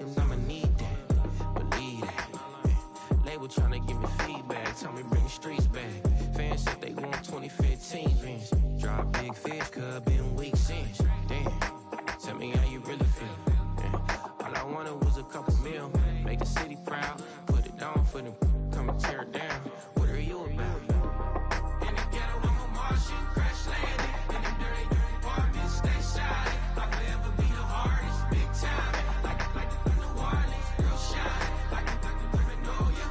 and I'ma need that. Believe that. Label tryna give me feedback. Tell me bring the streets back. Fans said they want 2015 Vince. Drop big fish, cuz been weeks since. Damn, tell me how you really feel. All I wanted was a couple mil. Make the city proud. Put it down for them. Come and tear it down. What are you about? In the ghetto, I'm a Martian. Crash landing. In the dirty apartments, stay shining. I'll forever be the hardest. Big time. Like New Orleans. Real shine. Like the Paranoia.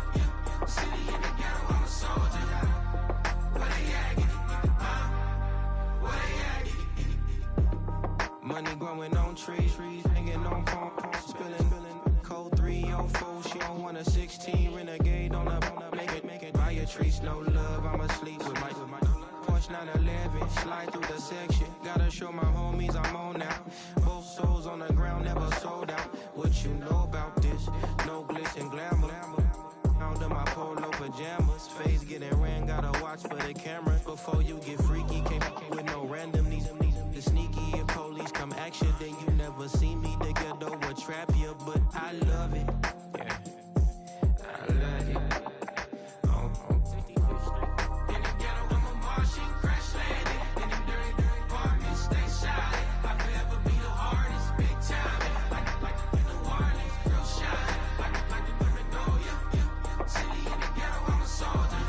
City in the ghetto, I'm a soldier. Where they at? Where they at? Money growing on trees. Hanging on palm. Spilling. Code 304. She don't want a 16. Renegade on a make it. Buy your trees. No love. I'm asleep with my Porsche 911. Slide through the section. Gotta show my homies I'm on now. Both souls on the ground. Never sold out. What you know about this? No glitz and glamour. Under my polo pajamas. Face getting ran. Gotta watch for the cameras. Before you get freaky. Came with no randomness. The sneaky. If police come action, then you never see me. The ghetto will trap you, but I love it. Yeah, I love it. In the ghetto, I'm a Martian. Crash landing. In the dirty apartments, stay shining. I'll forever be the hardest. Big time. Like New Orleans. Real shine. Like the Paranoia. City in the ghetto, I'm a soldier.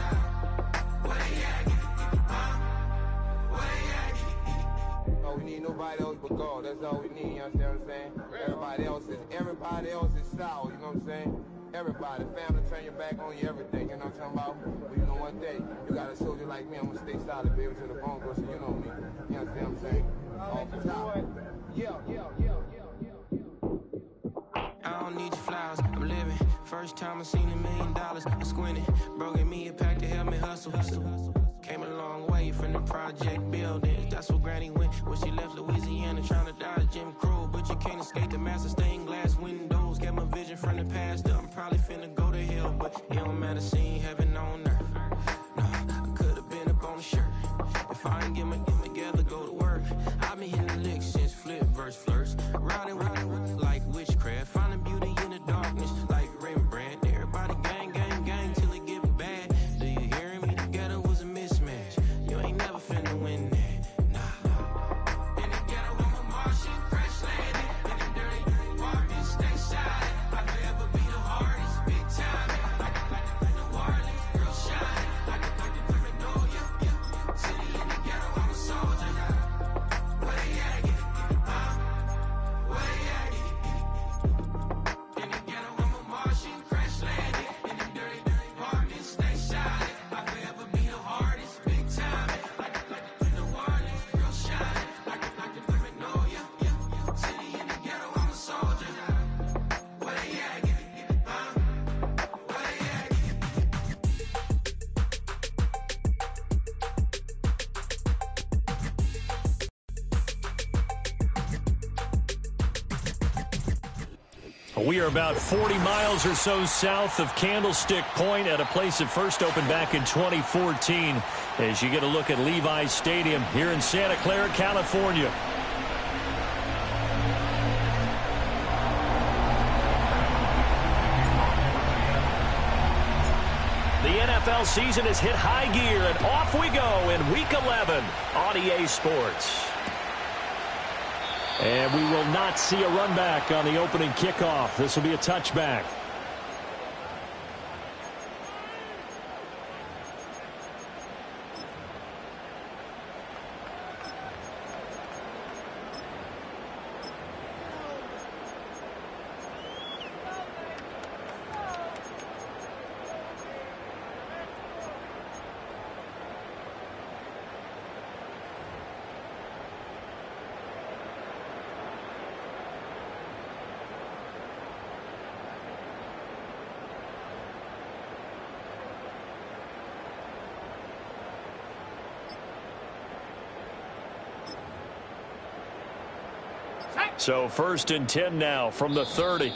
Where they at? Where they at? Oh, we need nobody else but God. That's all we need, you understand what I'm saying? Everybody else is sour, you know what I'm saying? Everybody, family, turn your back on you, everything, you know what I'm talking about? But you know one day, you got a soldier like me, I'm gonna stay solid, baby, to the bone, so you know me. You understand what I'm saying? Off the top. I don't need your flowers, I'm living. First time I seen $1 million, I squinted. Bro, give me a pack to help me hustle. Came a long way from the project buildings. That's where Granny went when she left Louisiana, trying to dodge Jim Crow. But you can't escape the master stained glass windows. Get my vision from the past. I'm probably finna go to hell, but it don't matter, seeing heaven on earth. No, I could've been up on the shirt. If I ain't get my together, go to work. I've been hitting the licks since flip verse first. Riding like witchcraft, finding beauty in the darkness like Rembrandt. Everybody gang, gang, gang till it get bad. Do you hear me? Together was a mismatch. You ain't never finna win that. Nah. In the ghetto, I'm a Martian. Crash landing. In the dirty apartments, stay shining. I'll forever be the hardest. Big time. Like New Orleans. Real shine. Like the Paranoia. City in the ghetto, I'm a soldier. Where they at? Where they at? In the ghetto, I'm a Martian. Crash landing. In the dirty apartments, stay shining. I'll forever be the hardest. Big time. Like New Orleans. Real shine. Like the Paranoia. City in the ghetto, I'm a soldier. Where they at? Where they at? We are about 40 miles or so south of Candlestick Point at a place that first opened back in 2014 as you get a look at Levi's Stadium here in Santa Clara, California. The NFL season has hit high gear, and off we go in Week 11 on EA Sports. And we will not see a run back on the opening kickoff. This will be a touchback. So 1st and 10 now from the 30.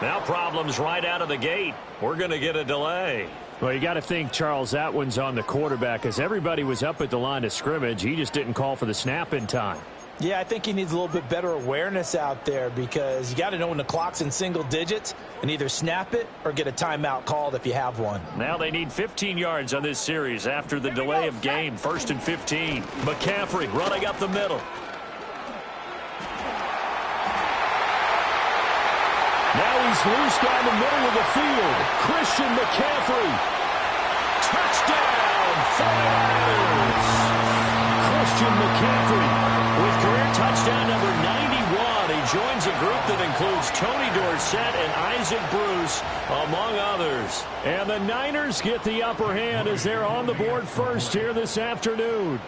Now problems right out of the gate. We're going to get a delay. Well, you got to think, Charles, that one's on the quarterback, as everybody was up at the line of scrimmage. He just didn't call for the snap in time. Yeah, I think he needs a little bit better awareness out there because you got to know when the clock's in single digits and either snap it or get a timeout called if you have one. Now they need 15 yards on this series after the delay of game. 1st and 15. McCaffrey running up the middle. Now he's loose down the middle of the field. Christian McCaffrey. Touchdown, 49ers. Christian McCaffrey with career touchdown number 91. He joins a group that includes Tony Dorsett and Isaac Bruce, among others. And the Niners get the upper hand as they're on the board first here this afternoon.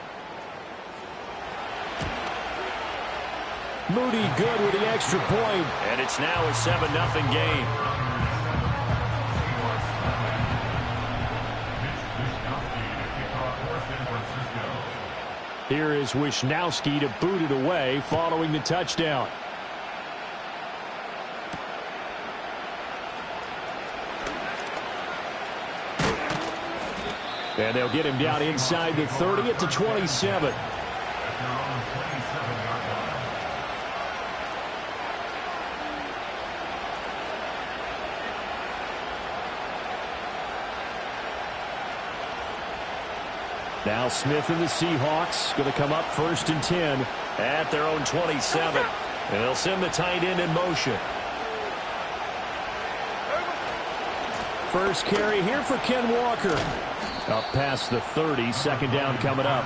Moody good with the extra point. And it's now a 7-0 game. Here is Wisnowski to boot it away following the touchdown. And they'll get him down inside the 30 at the 27. Now Smith and the Seahawks going to come up 1st and 10 at their own 27. And they'll send the tight end in motion. First carry here for Ken Walker. Up past the 30, 2nd down coming up.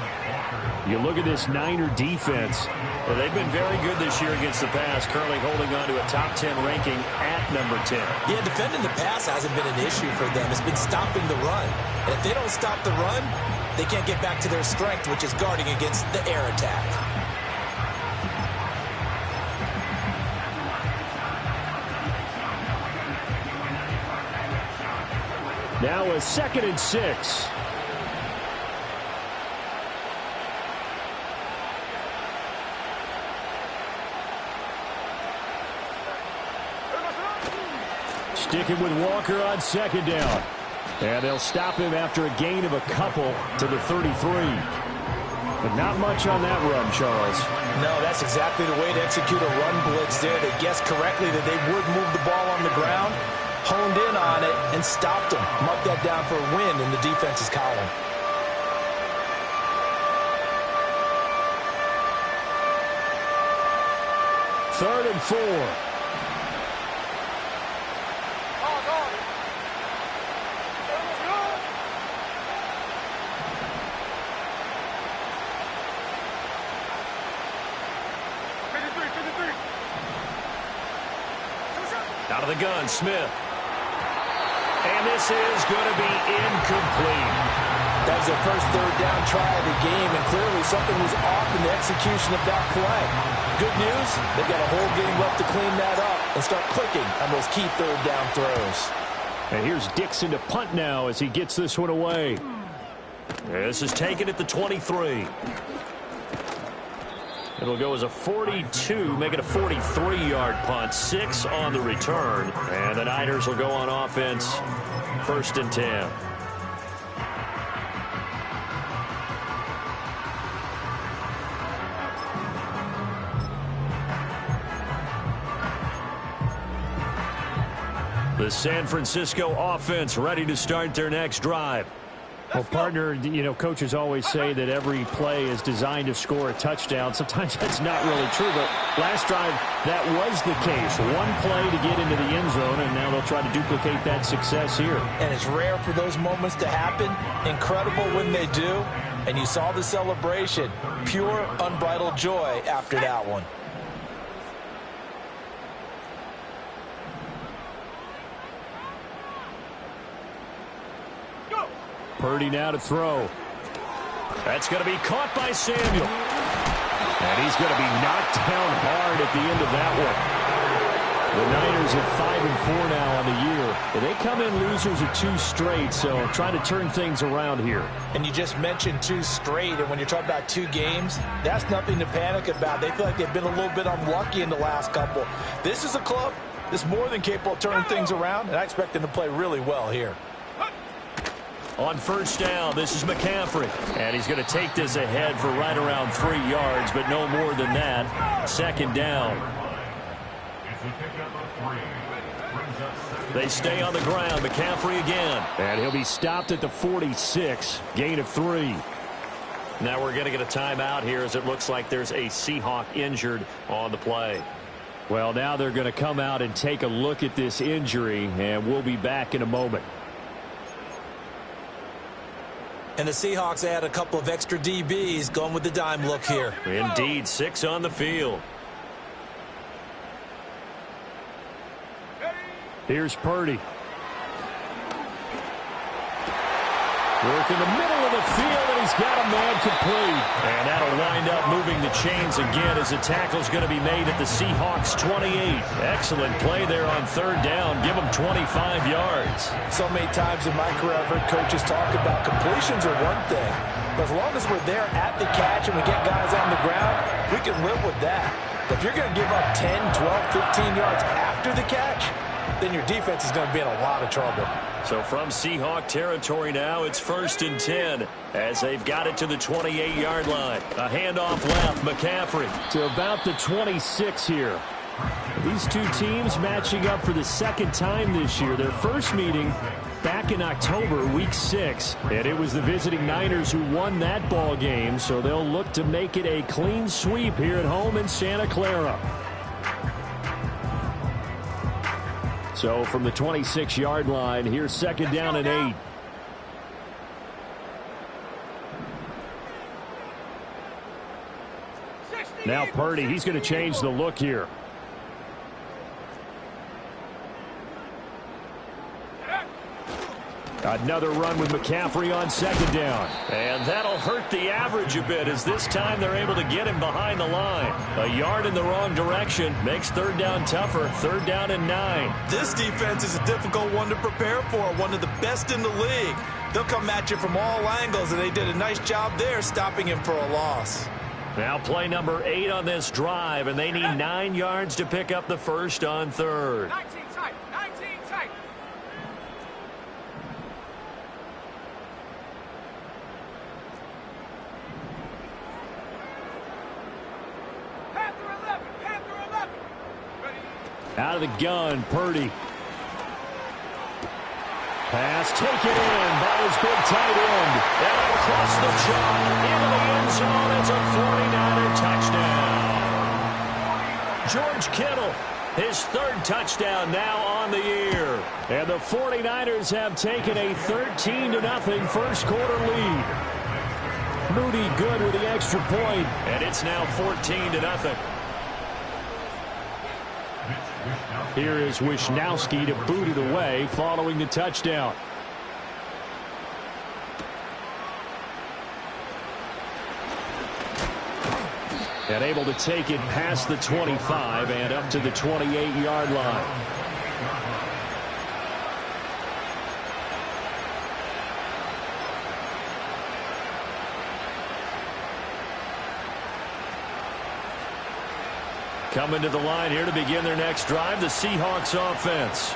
You look at this Niner defense. Well, they've been very good this year against the pass, currently holding on to a top 10 ranking at number 10. Yeah, defending the pass hasn't been an issue for them. It's been stopping the run. And if they don't stop the run, they can't get back to their strength, which is guarding against the air attack. Now a 2nd and 6. Sticking with Walker on 2nd down. And they'll stop him after a gain of a couple to the 33. But not much on that run, Charles. No, that's exactly the way to execute a run blitz there. They guessed correctly that they would move the ball on the ground, honed in on it, and stopped them. Mark that down for a win in the defense's column. Third and 4. Out of the gun, Smith. And this is going to be incomplete. That was their first 3rd down try of the game, and clearly something was off in the execution of that play. Good news, they've got a whole game left to clean that up and start clicking on those key 3rd down throws. And here's Dixon to punt now as he gets this one away. This is taken at the 23. It'll go as a 42, make it a 43-yard punt, 6 on the return. And the Niners will go on offense, 1st and 10. The San Francisco offense ready to start their next drive. Well, partner, you know, coaches always say that every play is designed to score a touchdown. Sometimes that's not really true, but last drive, that was the case. One play to get into the end zone, and now they'll try to duplicate that success here. And it's rare for those moments to happen. Incredible when they do. And you saw the celebration. Pure, unbridled joy after that one. Purdy now to throw. That's going to be caught by Samuel. And he's going to be knocked down hard at the end of that one. The Niners at 5-4 now on the year. They come in losers of 2 straight, so trying to turn things around here. And you just mentioned 2 straight, and when you're talking about 2 games, that's nothing to panic about. They feel like they've been a little bit unlucky in the last couple. This is a club that's more than capable of turning things around, and I expect them to play really well here. On first down, this is McCaffrey. And he's going to take this ahead for right around 3 yards, but no more than that. Second down. They stay on the ground. McCaffrey again. And he'll be stopped at the 46. Gain of 3. Now we're going to get a timeout here as it looks like there's a Seahawk injured on the play. Well, now they're going to come out and take a look at this injury, and we'll be back in a moment. And the Seahawks add a couple of extra DBs going with the dime look here. Indeed, 6 on the field. Here's Purdy. Work in the middle of the field, and he's got a man complete. And that'll wind up moving the chains again as the tackle's going to be made at the Seahawks 28. Excellent play there on third down. Give them 25 yards. So many times in my career I've heard coaches talk about completions are one thing. But as long as we're there at the catch and we get guys on the ground, we can live with that. But if you're going to give up 10, 12, 15 yards after the catch, then your defense is going to be in a lot of trouble. So from Seahawk territory now, it's 1st and 10 as they've got it to the 28-yard line. A handoff left, McCaffrey. To about the 26 here. These two teams matching up for the second time this year. Their first meeting back in October, week 6. And it was the visiting Niners who won that ball game, so they'll look to make it a clean sweep here at home in Santa Clara. So from the 26-yard line, here's second down and 8. Now Purdy, he's going to change the look here. Another run with McCaffrey on second down. And that'll hurt the average a bit as this time they're able to get him behind the line. A yard in the wrong direction makes third down tougher. Third down and 9. This defense is a difficult one to prepare for, one of the best in the league. They'll come at you from all angles, and they did a nice job there stopping him for a loss. Now play number 8 on this drive, and they need 9 yards to pick up the first on third. 19 tight, 19 tight. Panther 11. Ready? Out of the gun, Purdy. Pass taken in by his big tight end. And across the chalk into the end zone. It's a 49er touchdown. George Kittle, his 3rd touchdown now on the year. And the 49ers have taken a 13-0 first quarter lead. Moody good with the extra point. And it's now 14-0. Here is Wisnowski to boot it away following the touchdown. And able to take it past the 25 and up to the 28-yard line. Coming to the line here to begin their next drive, the Seahawks offense.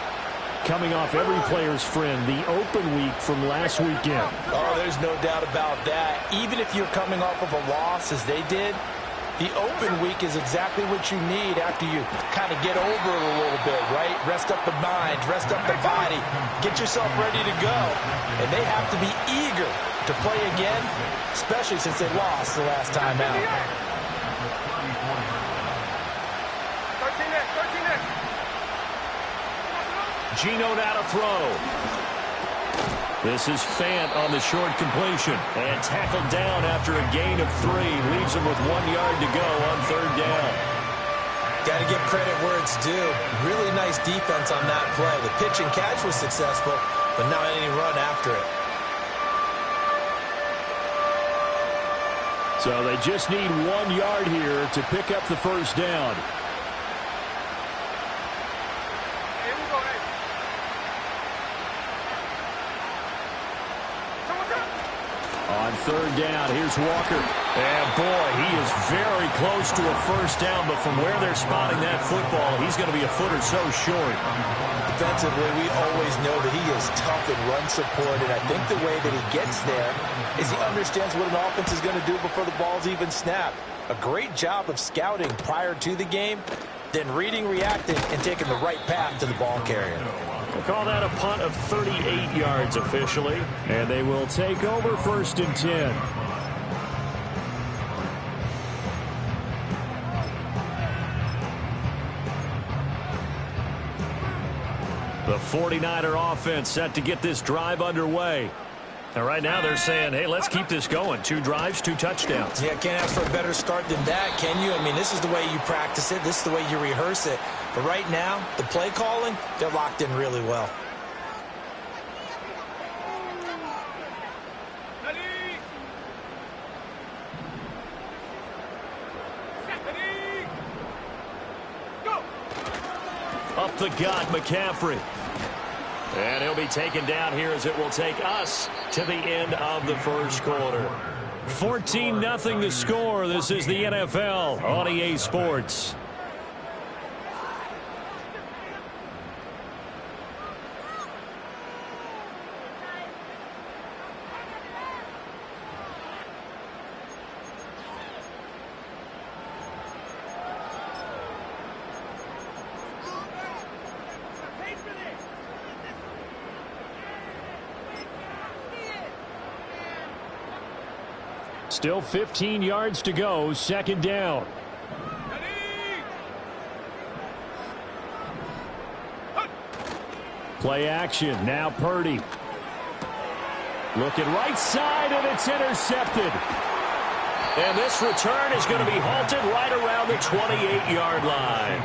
Coming off every player's friend, the open week from last weekend. Oh, there's no doubt about that. Even if you're coming off of a loss as they did, the open week is exactly what you need after you kind of get over it a little bit, right? Rest up the mind, rest up the body, get yourself ready to go. And they have to be eager to play again, especially since they lost the last time out. Geno now to throw. This is Fant on the short completion. And tackled down after a gain of 3. Leaves him with 1 yard to go on third down. Got to give credit where it's due. Really nice defense on that play. The pitch and catch was successful, but not any run after it. So they just need 1 yard here to pick up the first down. On third down, here's Walker. And boy, he is very close to a first down, but from where they're spotting that football, he's going to be a foot or so short. Defensively, we always know that he is tough in run support, and I think the way that he gets there is he understands what an offense is going to do before the ball's even snapped. A great job of scouting prior to the game, then reading, reacting, and taking the right path to the ball carrier. We'll call that a punt of 38 yards officially, and they will take over 1st and 10. The 49er offense set to get this drive underway. And right now they're saying, hey, let's keep this going. 2 drives, 2 touchdowns. Yeah, can't ask for a better start than that, can you? I mean, this is the way you practice it. This is the way you rehearse it. But right now, the play calling, they're locked in really well. Up the gut, McCaffrey. And he'll be taken down here as it will take us to the end of the first quarter. 14-0 the score. This is the NFL on EA Sports. Still 15 yards to go, 2nd down. Play action, now Purdy. Looking right side, and it's intercepted. And this return is going to be halted right around the 28-yard line.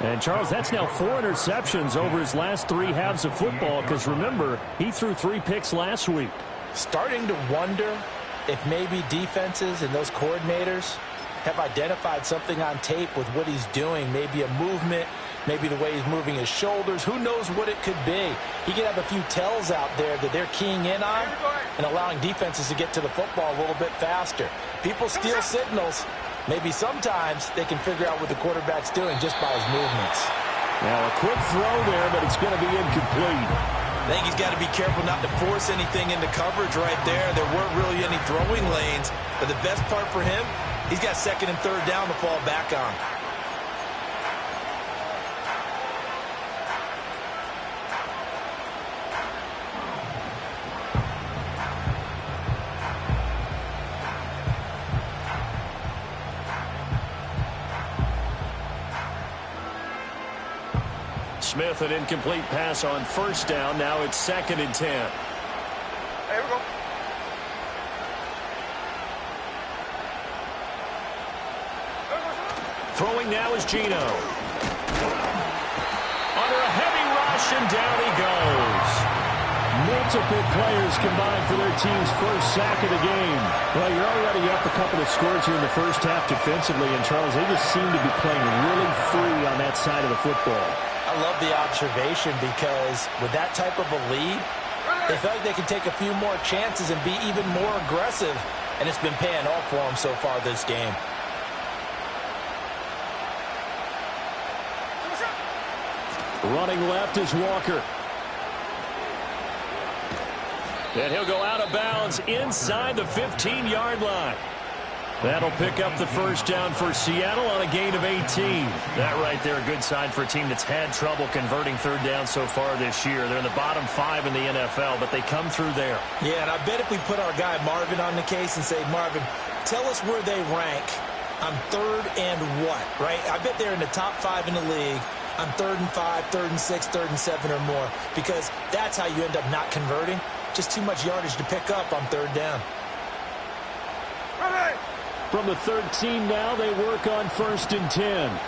And, Charles, that's now 4 interceptions over his last 3 halves of football, because, remember, he threw 3 picks last week. Starting to wonder if maybe defenses and those coordinators have identified something on tape with what he's doing, maybe a movement, maybe the way he's moving his shoulders. Who knows what it could be? He could have a few tells out there that they're keying in on and allowing defenses to get to the football a little bit faster. People steal signals. Maybe sometimes they can figure out what the quarterback's doing just by his movements. Now a quick throw there, but it's going to be incomplete. I think he's got to be careful not to force anything into coverage right there. There weren't really any throwing lanes. But the best part for him, he's got 2nd and 3rd down to fall back on. Smith, an incomplete pass on 1st down. Now it's 2nd and 10. There we go. Throwing now is Geno. Under a heavy rush, and down he goes. Multiple players combined for their team's first sack of the game. Well, you're already up a couple of scores here in the first half defensively, and Charles, they just seem to be playing really free on that side of the football. I love the observation because with that type of a lead, they feel like they can take a few more chances and be even more aggressive, and it's been paying off for them so far this game. Running left is Walker. And he'll go out of bounds inside the 15-yard line. That'll pick up the first down for Seattle on a gain of 18. That right there, a good sign for a team that's had trouble converting 3rd down so far this year. They're in the bottom 5 in the NFL, but they come through there. Yeah, and I bet if we put our guy Marvin on the case and say, Marvin, tell us where they rank on 3rd and what, right? I bet they're in the top 5 in the league on 3rd and 5, 3rd and 6, 3rd and 7 or more, because that's how you end up not converting. Just too much yardage to pick up on 3rd down. Ready. From the 13 now, they work on 1st and 10.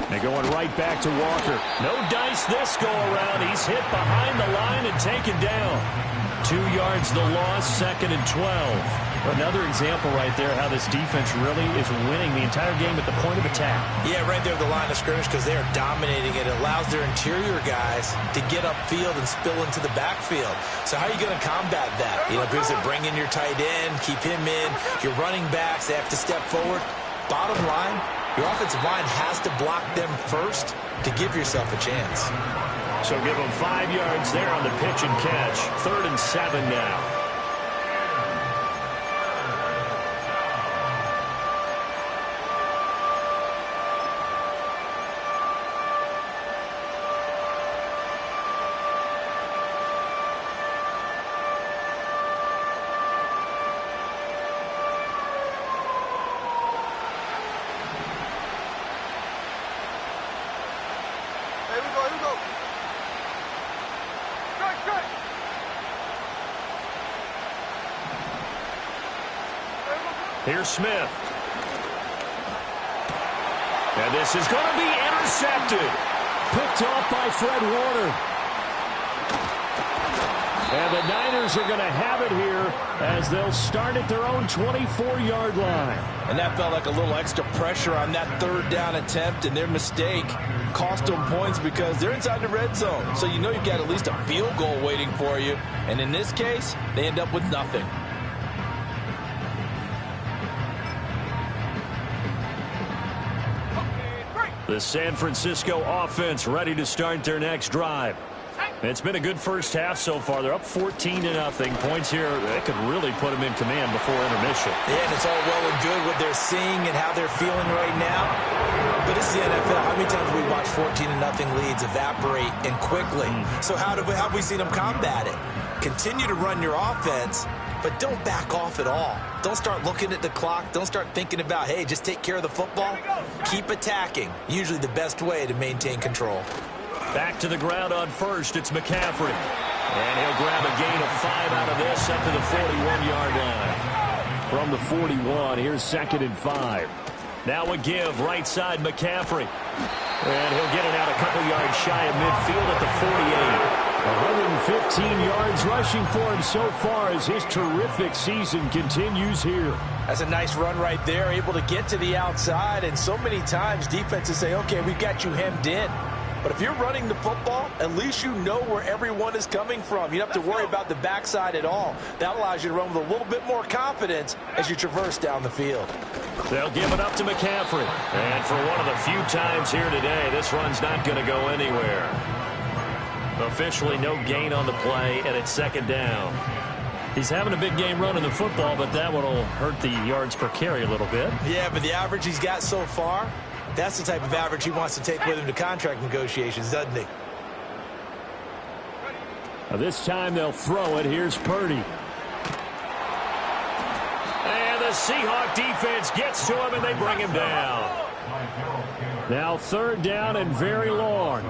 They're going right back to Walker. No dice this go around. He's hit behind the line and taken down. 2 yards the loss, 2nd and 12. Another example right there how this defense really is winning the entire game at the point of attack. Yeah, right there at the line of scrimmage because they are dominating it. It allows their interior guys to get upfield and spill into the backfield. So how are you going to combat that? You know, because they bring in your tight end, keep him in. Your running backs, they have to step forward. Bottom line, your offensive line has to block them first to give yourself a chance. So give them 5 yards there on the pitch and catch. 3rd and 7 now. Here's Smith. And this is going to be intercepted. Picked off by Fred Warner. And the Niners are going to have it here as they'll start at their own 24-yard line. And that felt like a little extra pressure on that 3rd down attempt, and their mistake cost them points because they're inside the red zone. So you know you've got at least a field goal waiting for you. And in this case, they end up with nothing. The San Francisco offense ready to start their next drive. It's been a good first half so far. They're up 14-0. Points here, they could really put them in command before intermission. Yeah, and it's all well and good what they're seeing and how they're feeling right now. But it's the NFL. How many times have we watched 14-0 leads evaporate and quickly? So how have we seen them combat it? Continue to run your offense, but don't back off at all. Don't start looking at the clock. Don't start thinking about, hey, just take care of the football. Keep attacking. Usually the best way to maintain control. Back to the ground on first. It's McCaffrey. And he'll grab a gain of 5 out of this up to the 41-yard line. From the 41, here's 2nd and 5. Now a give right side McCaffrey. And he'll get it out a couple yards shy of midfield at the 48. 115 yards rushing for him so far as his terrific season continues here. That's a nice run right there, able to get to the outside. And so many times defenses say, okay, we've got you hemmed in. But if you're running the football, at least you know where everyone is coming from. You don't have to worry about the backside at all. That allows you to run with a little bit more confidence as you traverse down the field. They'll give it up to McCaffrey. And for one of the few times here today, this run's not going to go anywhere. Officially no gain on the play, and it's 2nd down. He's having a big game running the football, but that one will hurt the yards per carry a little bit. Yeah, but the average he's got so far, that's the type of average he wants to take with him to contract negotiations, doesn't he? This time they'll throw it. Here's Purdy. And the Seahawk defense gets to him, and they bring him down. Now 3rd down and very long.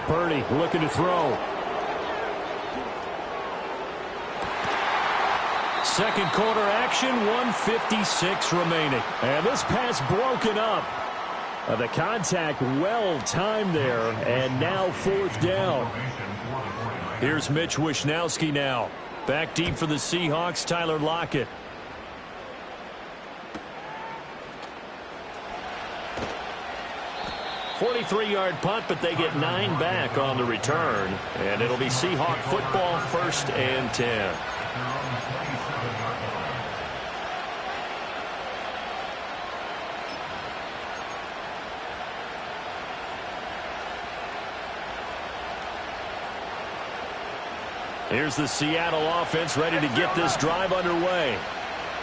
Purdy looking to throw. Second quarter action, 1:56 remaining. And this pass broken up. The contact well timed there, and now 4th down. Here's Mitch Wishnowsky now. Back deep for the Seahawks, Tyler Lockett. .43-yard punt, but they get 9 back on the return. And it'll be Seahawk football, 1st and 10. Here's the Seattle offense ready to get this drive underway.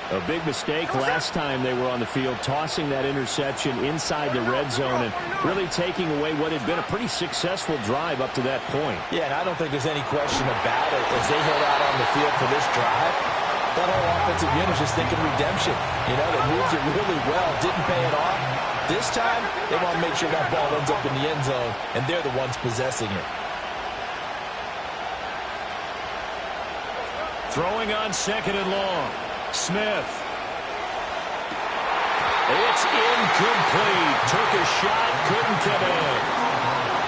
A big mistake last time they were on the field, tossing that interception inside the red zone and really taking away what had been a pretty successful drive up to that point. Yeah, and I don't think there's any question about it. As they head out on the field for this drive, that whole offensive unit is just thinking redemption. You know, they moved it really well, didn't pay it off. This time, they want to make sure that ball ends up in the end zone, and they're the ones possessing it. Throwing on 2nd and long. Smith. It's incomplete. Took a shot, couldn't come in.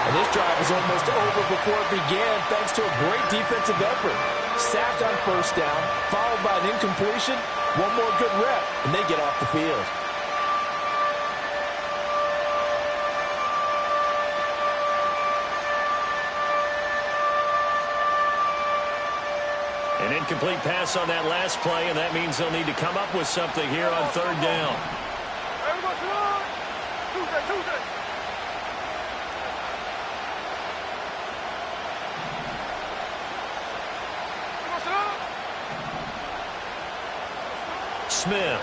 And this drive was almost over before it began thanks to a great defensive effort. Sacked on first down, followed by an incompletion. One more good rep, and they get off the field. An incomplete pass on that last play, and that means they'll need to come up with something here on third down. Smith.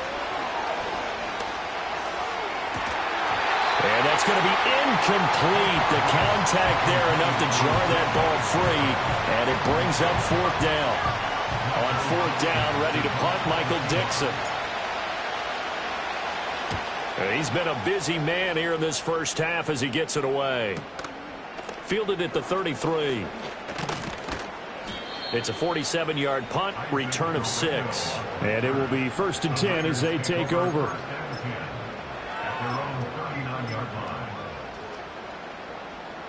And that's going to be incomplete. The contact there enough to jar that ball free, and it brings up fourth down. On fourth down, ready to punt, Michael Dixon. He's been a busy man here in this first half as he gets it away. Fielded at the 33. It's a 47-yard punt, return of 6. And it will be 1st and 10 as they take over.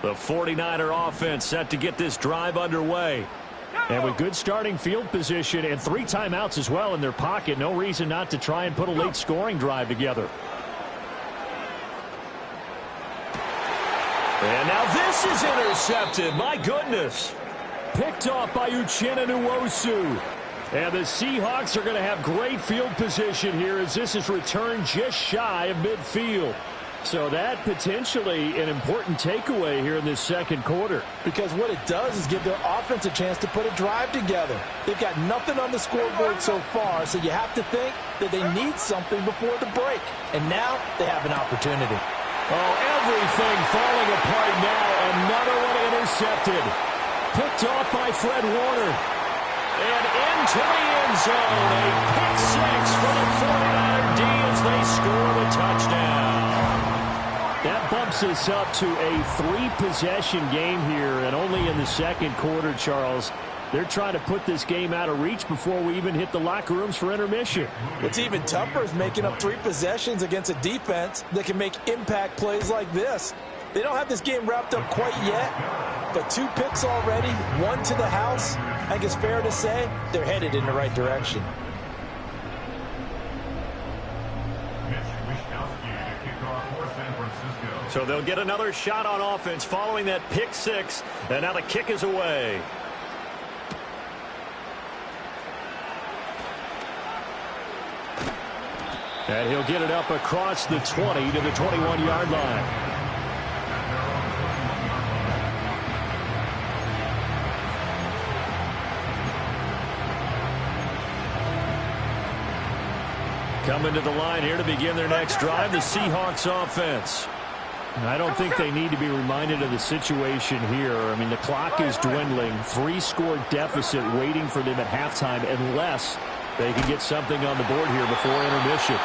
The 49er offense set to get this drive underway. And with good starting field position and 3 timeouts as well in their pocket, no reason not to try and put a late scoring drive together. And now this is intercepted. My goodness. Picked off by Uchenna Nwosu. And the Seahawks are going to have great field position here as this is returned just shy of midfield. So that potentially an important takeaway here in this second quarter. Because what it does is give their offense a chance to put a drive together. They've got nothing on the scoreboard so far, so you have to think that they need something before the break. And now they have an opportunity. Oh, everything falling apart now. Another one intercepted. Picked off by Fred Warner. And into the end zone. A pick 6 for the 49er D as they score the touchdown. That bumps us up to a 3-possession game here, and only in the second quarter, Charles. They're trying to put this game out of reach before we even hit the locker rooms for intermission. What's even tougher is making up 3 possessions against a defense that can make impact plays like this. They don't have this game wrapped up quite yet, but 2 picks already, 1 to the house. I think it's fair to say they're headed in the right direction. So they'll get another shot on offense following that pick 6, and now the kick is away. And he'll get it up across the 20 to the 21-yard line. Coming to the line here to begin their next drive, the Seahawks offense. I don't think they need to be reminded of the situation here. I mean, the clock is dwindling. 3-score deficit waiting for them at halftime unless they can get something on the board here before intermission.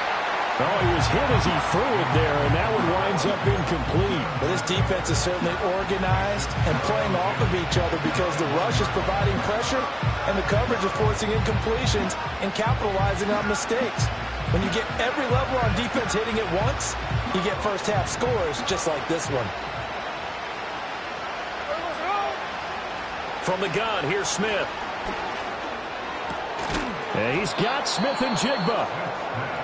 Oh, he was hit as he threw it there, and that one winds up incomplete. But this defense is certainly organized and playing off of each other because the rush is providing pressure and the coverage is forcing incompletions and capitalizing on mistakes. When you get every level on defense hitting at once, you get first-half scores just like this one. From the gun, here's Smith. And he's got Smith and Jigba.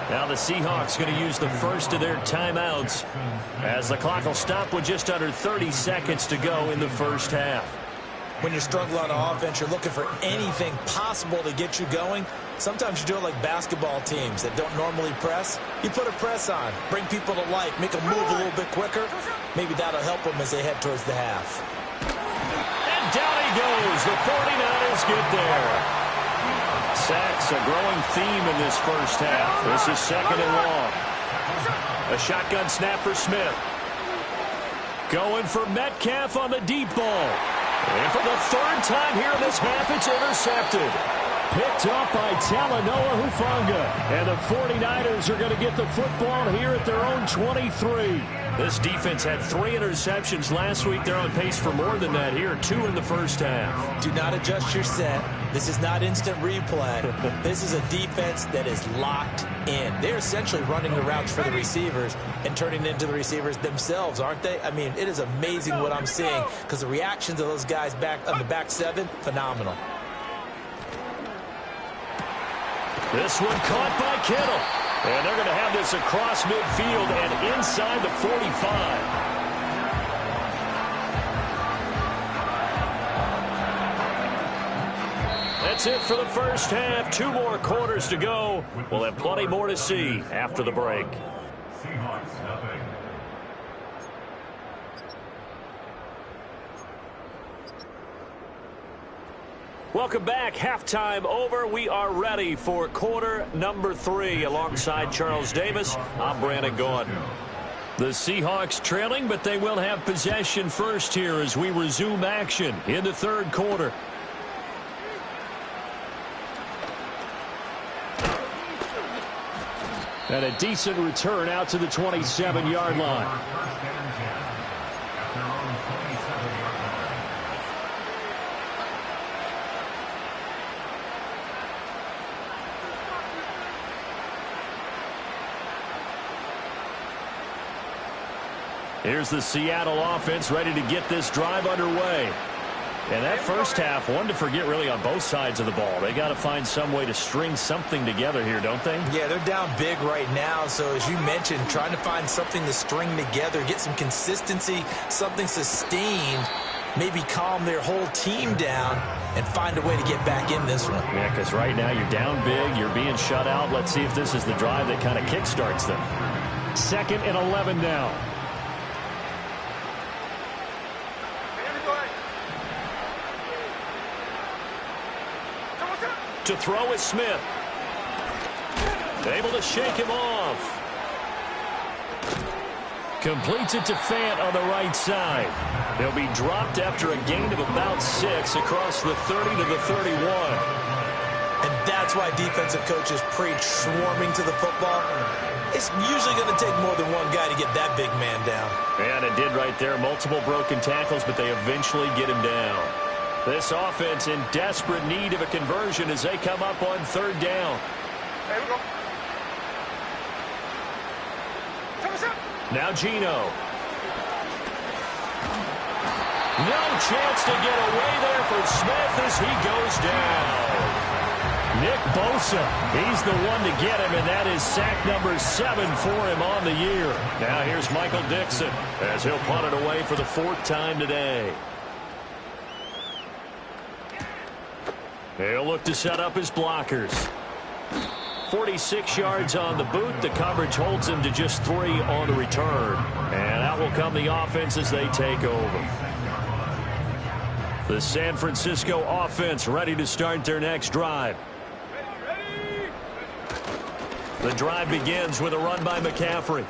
Now the Seahawks going to use the first of their timeouts as the clock will stop with just under 30 seconds to go in the first half. When you're struggling on offense, you're looking for anything possible to get you going. Sometimes you do it like basketball teams that don't normally press. You put a press on, bring people to life, make them move a little bit quicker. Maybe that'll help them as they head towards the half. And down he goes. The 49ers get there. Sacks a growing theme in this first half. This is 2nd and long. A shotgun snap for Smith. Going for Metcalf on the deep ball. And for the 3rd time here in this half, it's intercepted. Picked off by Talanoa Hufanga. And the 49ers are going to get the football here at their own 23. This defense had 3 interceptions last week. They're on pace for more than that here. 2 in the first half. Do not adjust your set. This is not instant replay. This is a defense that is locked in. They're essentially running the routes for the receivers and turning into the receivers themselves, aren't they? I mean, it is amazing what I'm seeing because the reactions of those guys back on the back 7, phenomenal. This one caught by Kittle. And they're going to have this across midfield and inside the 45. That's it for the first half. 2 more quarters to go. We'll have plenty more to see after the break. Welcome back. Halftime over. We are ready for quarter number 3. Alongside Charles Davis, I'm Brandon Gordon. The Seahawks trailing, but they will have possession first here as we resume action in the third quarter. And a decent return out to the 27-yard line. Here's the Seattle offense ready to get this drive underway. And that first half, one to forget really on both sides of the ball. They got to find some way to string something together here, don't they? Yeah, they're down big right now. So as you mentioned, trying to find something to string together, get some consistency, something sustained, maybe calm their whole team down and find a way to get back in this one. Yeah, because right now you're down big, you're being shut out. Let's see if this is the drive that kind of kickstarts them. 2nd and 11 now. To throw is Smith. Able to shake him off. Completes it to Fant on the right side. He'll be dropped after a gain of about 6 across the 30 to the 31. And that's why defensive coaches preach swarming to the football. It's usually going to take more than one guy to get that big man down. And it did right there. Multiple broken tackles, but they eventually get him down. This offense in desperate need of a conversion as they come up on 3rd down. Here we go. Now Geno. No chance to get away there for Smith as he goes down. Nick Bosa, he's the one to get him, and that is sack number 7 for him on the year. Now here's Michael Dixon as he'll punt it away for the 4th time today. He'll look to set up his blockers. 46 yards on the boot. The coverage holds him to just 3 on the return. And out will come the offense as they take over. The San Francisco offense ready to start their next drive. The drive begins with a run by McCaffrey.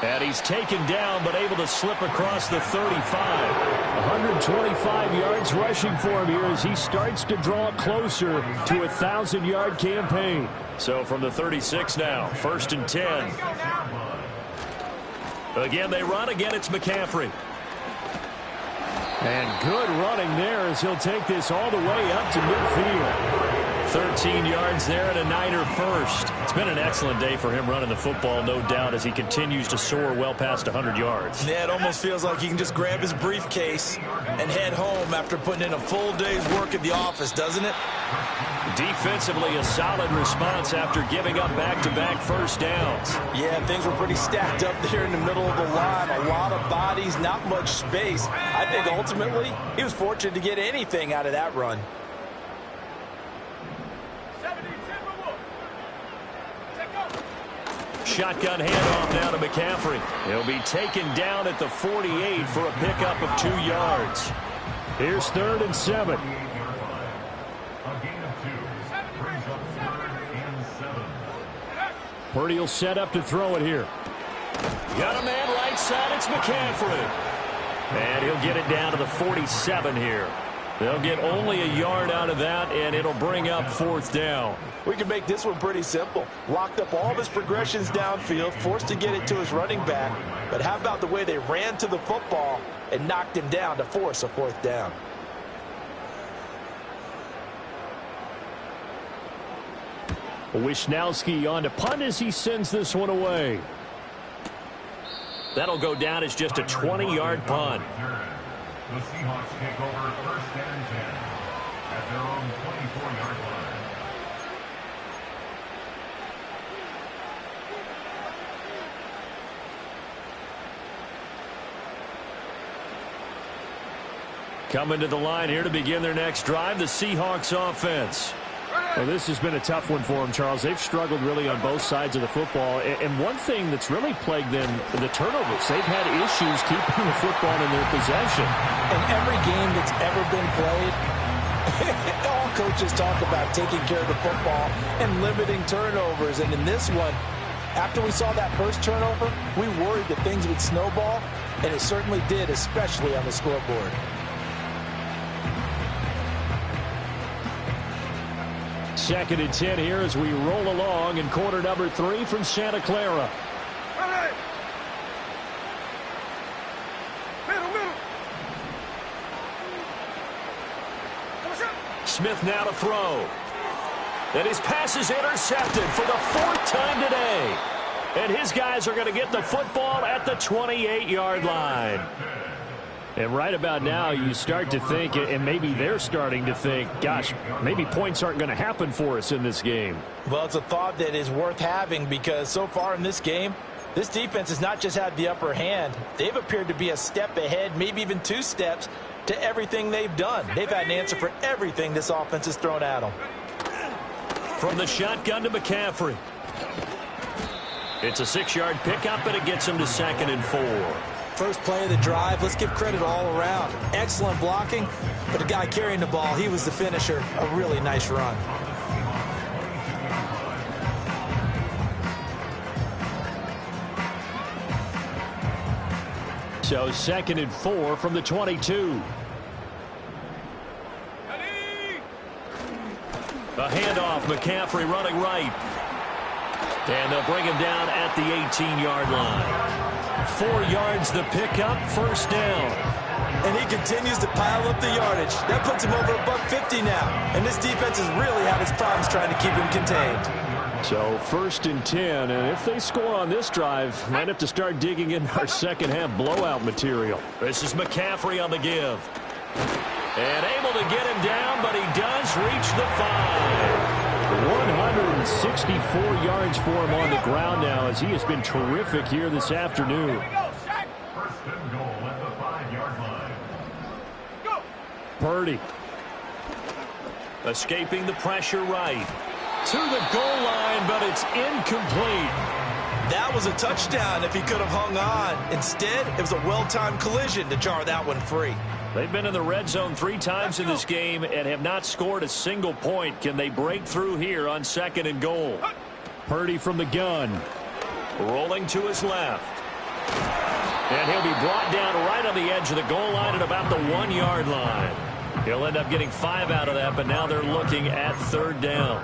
And he's taken down, but able to slip across the 35. 125 yards rushing for him here as he starts to draw closer to a 1,000-yard campaign. So from the 36 now, 1st and 10. Again, they run. Again, it's McCaffrey. And good running there as he'll take this all the way up to midfield. 13 yards there and a Niner first. It's been an excellent day for him running the football, no doubt, as he continues to soar well past 100 yards. Yeah, it almost feels like he can just grab his briefcase and head home after putting in a full day's work at the office, doesn't it? Defensively, a solid response after giving up back-to-back first downs. Yeah, things were pretty stacked up there in the middle of the line. A lot of bodies, not much space. I think ultimately he was fortunate to get anything out of that run. Shotgun handoff now to McCaffrey. He'll be taken down at the 48 for a pickup of 2 yards. Here's 3rd and 7. Purdy will set up to throw it here. Got a man right side. It's McCaffrey. And he'll get it down to the 47 here. They'll get only a yard out of that, and it'll bring up 4th down. We can make this one pretty simple. Locked up all of his progressions downfield, forced to get it to his running back. But how about the way they ran to the football and knocked him down to force a 4th down? Wishnowski on to punt as he sends this one away. That'll go down as just a 20-yard punt. The Seahawks take over 1st and 10 at their own 24-yard line. Coming to the line here to begin their next drive, the Seahawks offense. Well, this has been a tough one for them, Charles. They've struggled really on both sides of the football. And one thing that's really plagued them, the turnovers. They've had issues keeping the football in their possession. In every game that's ever been played, all coaches talk about taking care of the football and limiting turnovers. And in this one, after we saw that first turnover, we worried that things would snowball, and it certainly did, especially on the scoreboard. Second and 10 here as we roll along in quarter number 3 from Santa Clara. Smith now to throw. And his pass is intercepted for the 4th time today. And his guys are going to get the football at the 28-yard line. And right about now, you start to think, and maybe they're starting to think, gosh, maybe points aren't going to happen for us in this game. Well, it's a thought that is worth having because so far in this game, this defense has not just had the upper hand. They've appeared to be a step ahead, maybe even 2 steps to everything they've done. They've had an answer for everything this offense has thrown at them. From the shotgun to McCaffrey. It's a 6-yard pickup, and it gets him to 2nd and 4. First play of the drive, let's give credit all around. Excellent blocking, but the guy carrying the ball, he was the finisher. A really nice run. So 2nd and 4 from the 22. A handoff, McCaffrey running right. And they'll bring him down at the 18-yard line. 4 yards the pickup, 1st down. And he continues to pile up the yardage. That puts him over $150 now. And this defense has really had its problems trying to keep him contained. So 1st and 10, and if they score on this drive, might have to start digging in our second half blowout material. This is McCaffrey on the give. And able to get him down, but he does reach the 5. 164 yards for him on the ground now as he has been terrific here this afternoon. 1st and goal at the 5-yard line. Purdy. Escaping the pressure right. To the goal line, but it's incomplete. That was a touchdown if he could have hung on. Instead, it was a well-timed collision to jar that one free. They've been in the red zone 3 times in this game and have not scored a single point. Can they break through here on 2nd and goal? Purdy from the gun. Rolling to his left. And he'll be brought down right on the edge of the goal line at about the 1-yard line. He'll end up getting 5 out of that, but now they're looking at 3rd down.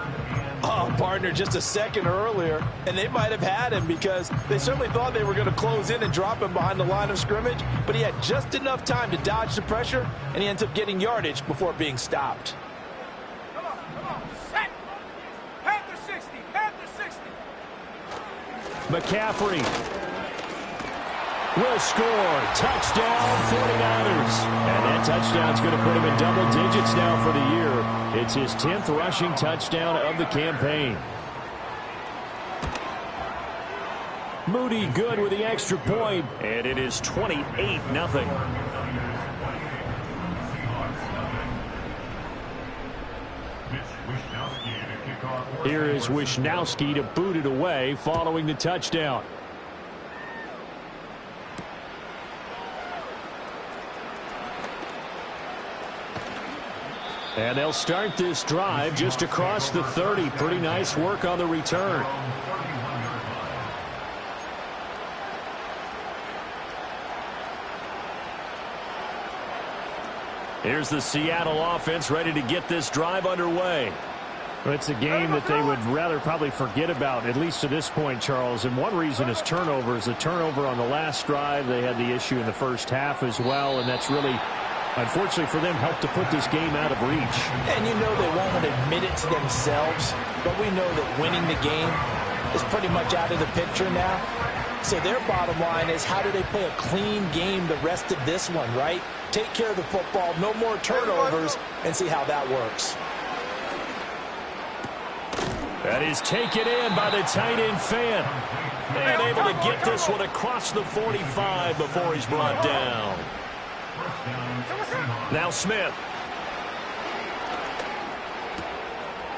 Oh, partner, just a second earlier, and they might have had him because they certainly thought they were going to close in and drop him behind the line of scrimmage, but he had just enough time to dodge the pressure, and he ends up getting yardage before being stopped. Come on, set. Panther 60, Panther 60. McCaffrey will score. Touchdown, 49ers. And that touchdown's going to put him in double digits now for the year. It's his 10th rushing touchdown of the campaign. Moody good with the extra point. And it is 28-0. Here is Wishnowski to boot it away following the touchdown. And they'll start this drive just across the 30. Pretty nice work on the return. Here's the Seattle offense ready to get this drive underway. Well, it's a game that they would rather probably forget about, at least to this point, Charles. And one reason is turnovers. The turnover on the last drive, they had the issue in the first half as well, and that's really, unfortunately for them, helped to put this game out of reach. And you know they won't admit it to themselves, but we know that winning the game is pretty much out of the picture now. So their bottom line is, how do they play a clean game the rest of this one, right? Take care of the football, no more turnovers, and see how that works. That is taken in by the tight end fan. And able to get this one across the 45 before he's brought down. Now Smith.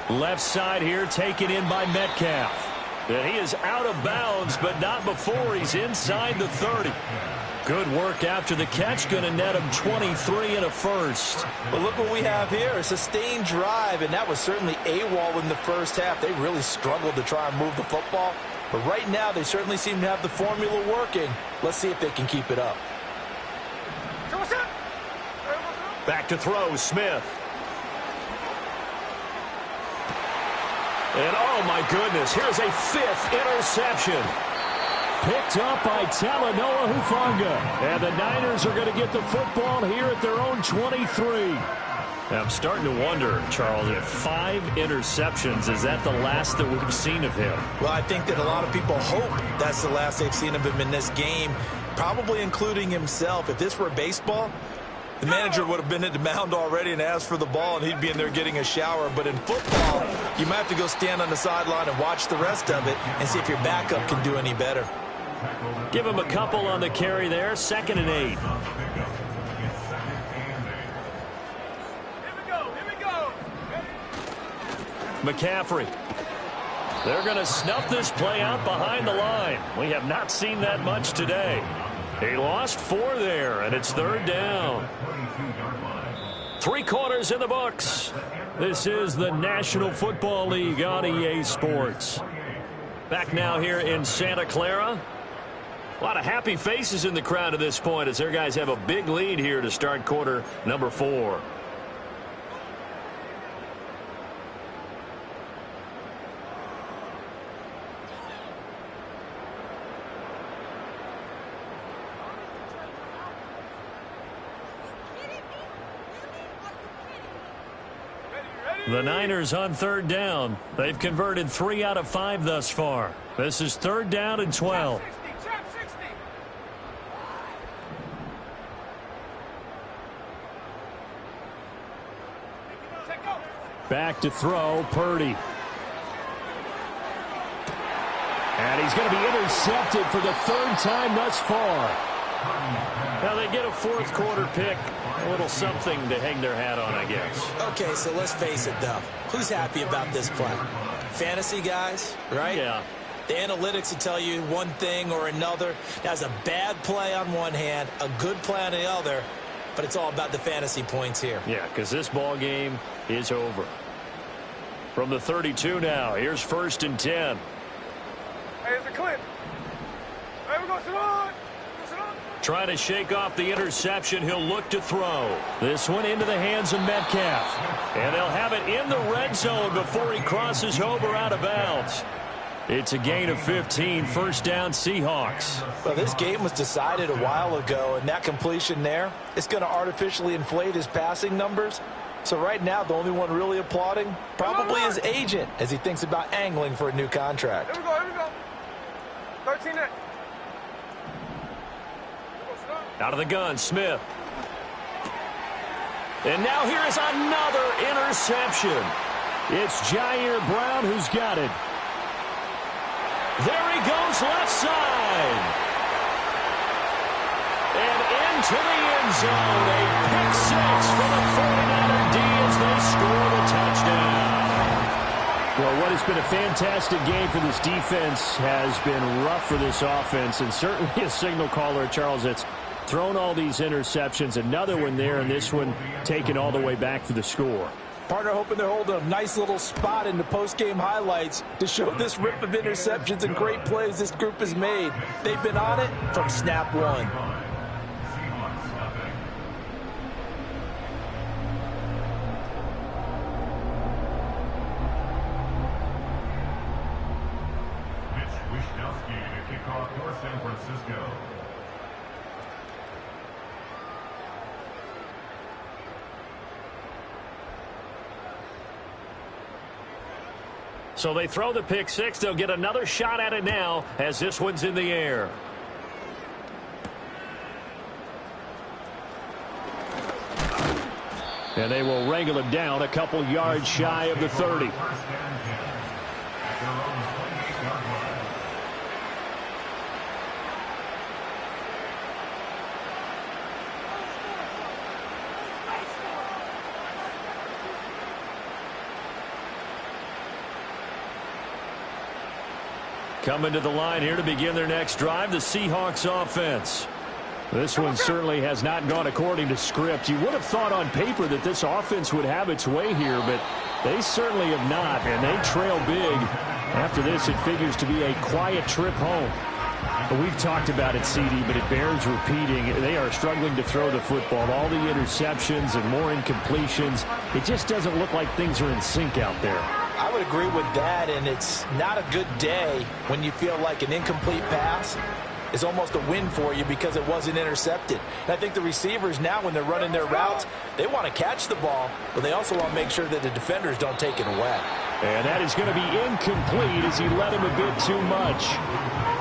Left side here taken in by Metcalf. And he is out of bounds, but not before he's inside the 30. Good work after the catch. Going to net him 23 and a first. But look what we have here. A sustained drive, and that was certainly AWOL in the first half. They really struggled to try and move the football. But right now, they certainly seem to have the formula working. Let's see if they can keep it up. Back to throw, Smith. And oh my goodness, here's a 5th interception. Picked up by Talanoa Hufanga. And the Niners are going to get the football here at their own 23. I'm starting to wonder, Charles, if 5 interceptions, is that the last that we've seen of him? Well, I think that a lot of people hope that's the last they've seen of him in this game, probably including himself. If this were baseball, the manager would have been at the mound already and asked for the ball, and he'd be in there getting a shower. But in football, you might have to go stand on the sideline and watch the rest of it and see if your backup can do any better. Give him a couple on the carry there. 2nd and 8. Here we go. McCaffrey. They're going to snuff this play out behind the line. We have not seen that much today. He lost 4 there, and it's 3rd down. 3 quarters in the books. This is the National Football League on EA Sports. Back now here in Santa Clara. A lot of happy faces in the crowd at this point as their guys have a big lead here to start quarter number 4. The Niners on 3rd down. They've converted 3 out of 5 thus far. This is 3rd down and 12. Back to throw, Purdy. And he's going to be intercepted for the 3rd time thus far. Now they get a 4th quarter pick. A little something to hang their hat on, I guess. Okay, so let's face it, though. Who's happy about this play? Fantasy guys, right? Yeah. The analytics will tell you one thing or another. That's a bad play on one hand, a good play on the other, but it's all about the fantasy points here. Yeah, because this ball game is over. From the 32 now, here's 1st and 10. Hey, it's a clip. Hey, we're going to sit on. Trying to shake off the interception. He'll look to throw. This one into the hands of Metcalf. And they'll have it in the red zone before he crosses over out of bounds. It's a gain of 15. 1st down, Seahawks. Well, this game was decided a while ago, and that completion there is going to artificially inflate his passing numbers. So right now, the only one really applauding probably his agent as he thinks about angling for a new contract. Here we go. 13 net. Out of the gun, Smith. And now here is another interception. It's Jair Brown who's got it. There he goes left side. And into the end zone. A pick 6 for the 49er D as they score the touchdown. Well, what has been a fantastic game for this defense has been rough for this offense, and certainly a signal caller, Charles, that's thrown all these interceptions. Another one there, and this one taken all the way back for the score. Partner hoping they're holding a nice little spot in the post-game highlights to show this rip of interceptions and great plays this group has made. They've been on it from snap one. to kick off for San Francisco. So they throw the pick six. They'll get another shot at it now as this one's in the air. And they will wrangle him down a couple yards shy of the 30. Coming to the line here to begin their next drive, the Seahawks offense. This one certainly has not gone according to script. You would have thought on paper that this offense would have its way here, but they certainly have not, and they trail big. After this, it figures to be a quiet trip home. But we've talked about it, CD, but it bears repeating. They are struggling to throw the football. All the interceptions and more incompletions. It just doesn't look like things are in sync out there. I would agree with that, and it's not a good day when you feel like an incomplete pass is almost a win for you because it wasn't intercepted. And I think the receivers now, when they're running their routes, they want to catch the ball, but they also want to make sure that the defenders don't take it away. And that is going to be incomplete as he led him a bit too much.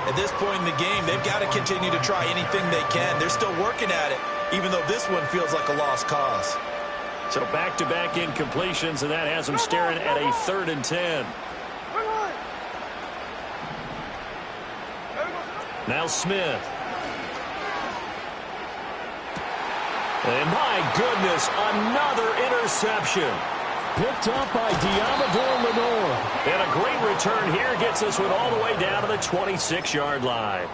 At this point in the game, they've got to continue to try anything they can. They're still working at it, even though this one feels like a lost cause. So back-to-back incompletions, and that has them staring at a 3rd and 10. Now Smith. And my goodness, another interception. Picked up by Diamador Lenore. And a great return here gets this one all the way down to the 26-yard line.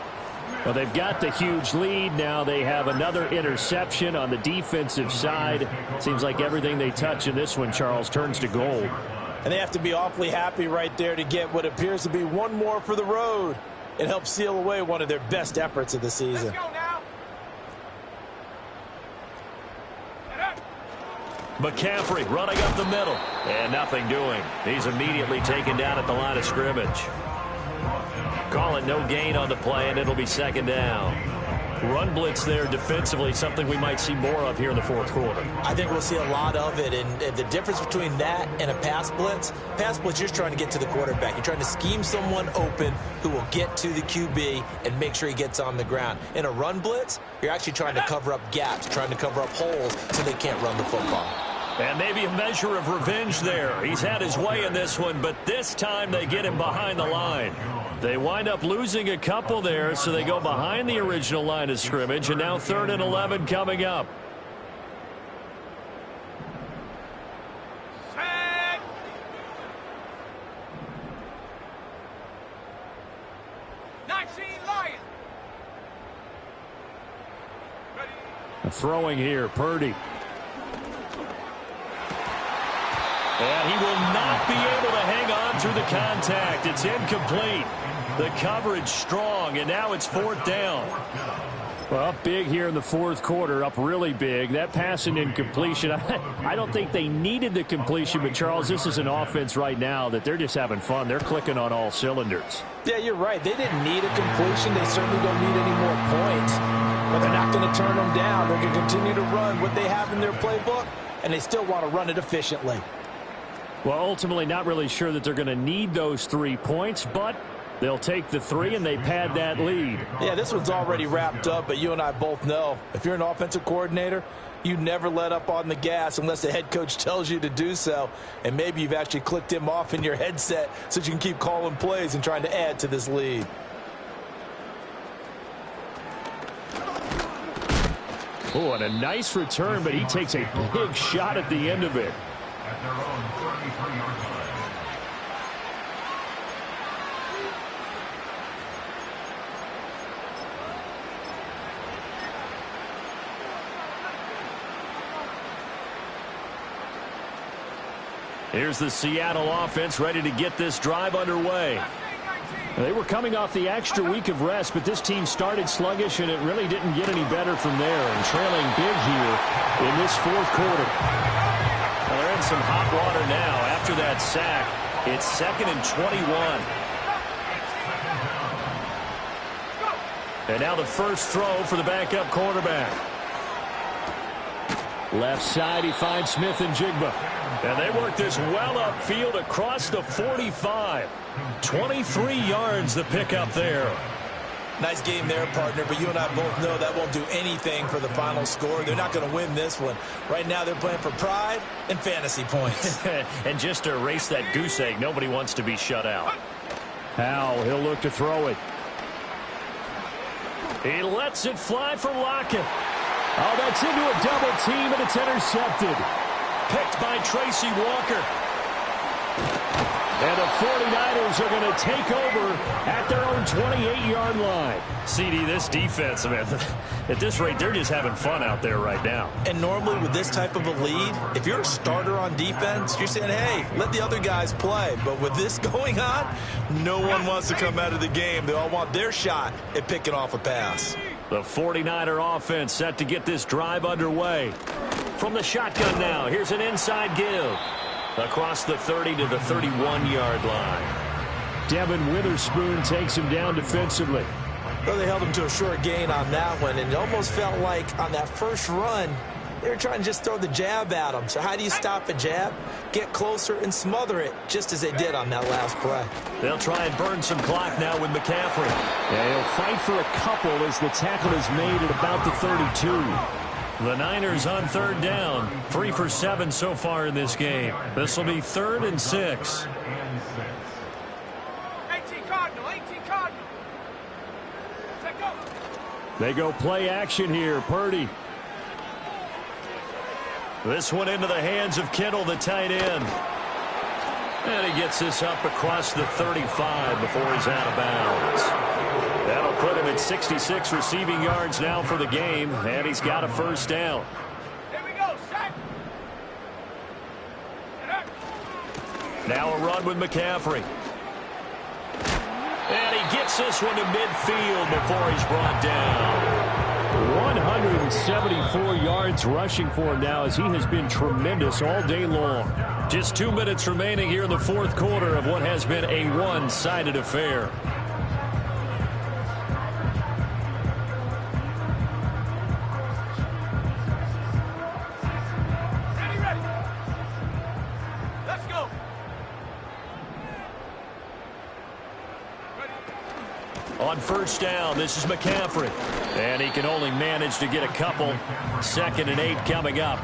Well, they've got the huge lead. Now they have another interception on the defensive side. Seems like everything they touch in this one, Charles, turns to gold. And they have to be awfully happy right there to get what appears to be one more for the road. It helps seal away one of their best efforts of the season. Let's go now. McCaffrey running up the middle. And nothing doing. He's immediately taken down at the line of scrimmage. Call it no gain on the play, and it'll be 2nd down. Run blitz there defensively, something we might see more of here in the 4th quarter. I think we'll see a lot of it, and the difference between that and a pass blitz, you're just trying to get to the quarterback. You're trying to scheme someone open who will get to the QB and make sure he gets on the ground. In a run blitz, you're actually trying to cover up gaps, trying to cover up holes so they can't run the football. And maybe a measure of revenge there. He's had his way in this one, but this time they get him behind the line. They wind up losing a couple there, so they go behind the original line of scrimmage, and now 3rd and 11 coming up. Set. Lion. Ready. Throwing here, Purdy. And he will not be able to hang on through the contact. It's incomplete. The coverage strong, and now it's 4th down. Well, up big here in the 4th quarter, up really big. That pass and incompletion, I don't think they needed the completion, but, Charles, this is an offense right now that they're just having fun. They're clicking on all cylinders. Yeah, you're right. They didn't need a completion. They certainly don't need any more points. But they're not going to turn them down. They're going to continue to run what they have in their playbook, and they still want to run it efficiently. Well, ultimately not really sure that they're going to need those 3 points, but they'll take the 3 and they pad that lead. Yeah, this one's already wrapped up, but you and I both know if you're an offensive coordinator, you never let up on the gas unless the head coach tells you to do so. And maybe you've actually clicked him off in your headset so you can keep calling plays and trying to add to this lead. Oh, and a nice return, but he takes a big shot at the end of it. At their own 33-yard line. Here's the Seattle offense ready to get this drive underway. They were coming off the extra week of rest, but this team started sluggish, and it really didn't get any better from there. And trailing big here in this 4th quarter. Well, they're in some hot water now. After that sack, it's 2nd and 21. And now the first throw for the backup quarterback. Left side, he finds Smith and Jigba. And they work this well upfield across the 45. 23 yards the pickup there. Nice game there, partner, but you and I both know that won't do anything for the final score. They're not going to win this one. Right now they're playing for pride and fantasy points. And just to erase that goose egg, nobody wants to be shut out. Howell, he'll look to throw it. He lets it fly for Lockett. Oh, that's into a double team, and it's intercepted. Picked by Tracy Walker. And the 49ers are going to take over at their own 28-yard line. CD, this defense, man, at this rate, they're just having fun out there right now. And normally with this type of a lead, if you're a starter on defense, you're saying, hey, let the other guys play. But with this going on, no one wants to come out of the game. They all want their shot at picking off a pass. The 49er offense set to get this drive underway. From the shotgun now, here's an inside give. Across the 30 to the 31-yard line. Devin Witherspoon takes him down defensively. Well, they held him to a short gain on that one, and it almost felt like on that first run, they were trying to just throw the jab at him. So how do you stop a jab? Get closer and smother it, just as they did on that last play. They'll try and burn some clock now with McCaffrey. Yeah, he'll fight for a couple as the tackle is made at about the 32. The Niners on third down. 3 for 7 so far in this game. This will be 3rd and 6. 18 Cardinal, 18 Cardinal. Take go. They go play action here. Purdy. This one into the hands of Kittle, the tight end. And he gets this up across the 35 before he's out of bounds. That'll put him at 66 receiving yards now for the game, and he's got a first down. Here we go, set. Now a run with McCaffrey. And he gets this one to midfield before he's brought down. 174 yards rushing for him now as he has been tremendous all day long. Just 2 minutes remaining here in the fourth quarter of what has been a one-sided affair. Ready. Let's go. On first down, this is McCaffrey. And he can only manage to get a couple. 2nd and 8 coming up.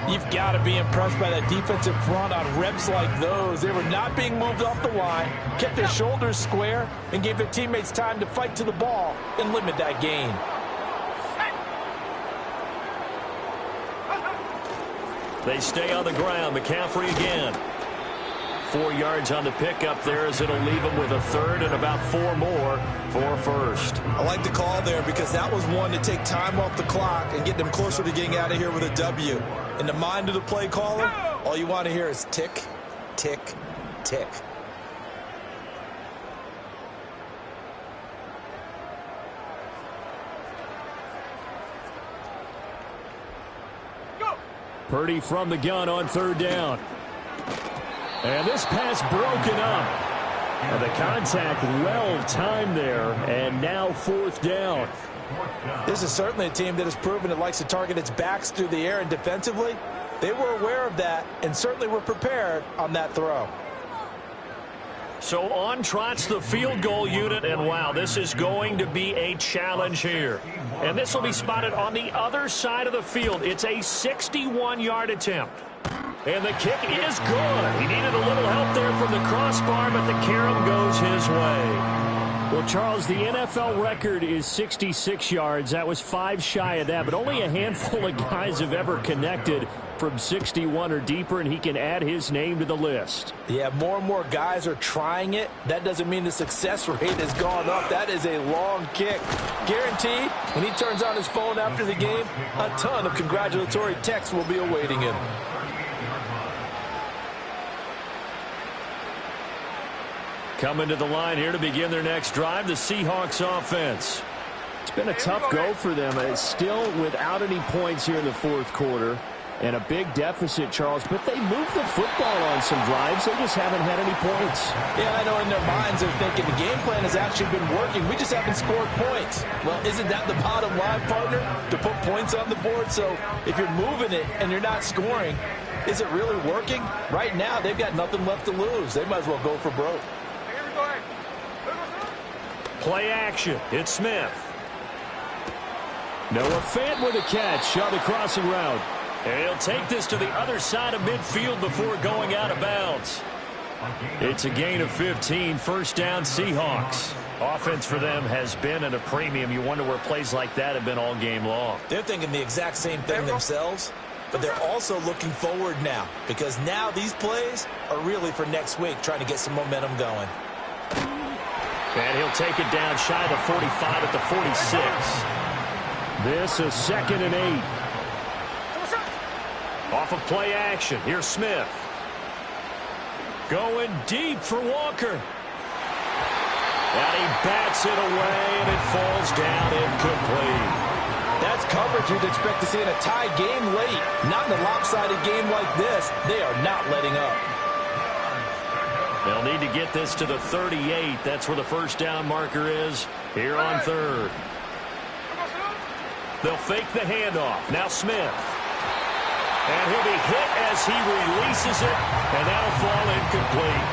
You've got to be impressed by that defensive front on reps like those. They were not being moved off the line, kept their shoulders square, and gave their teammates time to fight to the ball and limit that gain. They stay on the ground. McCaffrey again. 4 yards on the pickup there as it'll leave him with a 3rd and about 4 more for first. I like the call there because that was one to take time off the clock and get them closer to getting out of here with a W. In the mind of the play caller, all you want to hear is tick, tick, tick. Purdy from the gun on third down. And this pass broken up. And the contact well timed there. And now 4th down. This is certainly a team that has proven it likes to target its backs through the air, and defensively, they were aware of that and certainly were prepared on that throw. So on trots the field goal unit, and wow, this is going to be a challenge here. And this will be spotted on the other side of the field. It's a 61-yard attempt. And the kick is good. He needed a little help there from the crossbar, but the carom goes his way. Well, Charles, the NFL record is 66 yards. That was 5 shy of that, but only a handful of guys have ever connected from 61 or deeper, and he can add his name to the list. Yeah, more and more guys are trying it. That doesn't mean the success rate has gone up. That is a long kick. Guaranteed, when he turns on his phone after the game, a ton of congratulatory texts will be awaiting him. Coming to the line here to begin their next drive, the Seahawks offense. It's been a tough go for them. It's still without any points here in the fourth quarter. And a big deficit, Charles, but they moved the football on some drives. They just haven't had any points. Yeah, I know in their minds they're thinking the game plan has actually been working. We just haven't scored points. Well, isn't that the bottom line, partner? To put points on the board? So if you're moving it and you're not scoring, is it really working? Right now, they've got nothing left to lose. They might as well go for broke. Play action. It's Smith. Noah Fant with a catch on the crossing route. And he'll take this to the other side of midfield before going out of bounds. It's a gain of 15, first down Seahawks. Offense for them has been at a premium. You wonder where plays like that have been all game long. They're thinking the exact same thing themselves, but they're also looking forward now because now these plays are really for next week, trying to get some momentum going. And he'll take it down shy of the 45 at the 46. This is 2nd and 8. Off of play action. Here's Smith. Going deep for Walker. And he bats it away, and it falls down incomplete. That's coverage you'd expect to see in a tied game late. Not in a lopsided game like this. They are not letting up. They'll need to get this to the 38. That's where the first down marker is here on 3rd. They'll fake the handoff. Now Smith. And he'll be hit as he releases it, and that'll fall incomplete.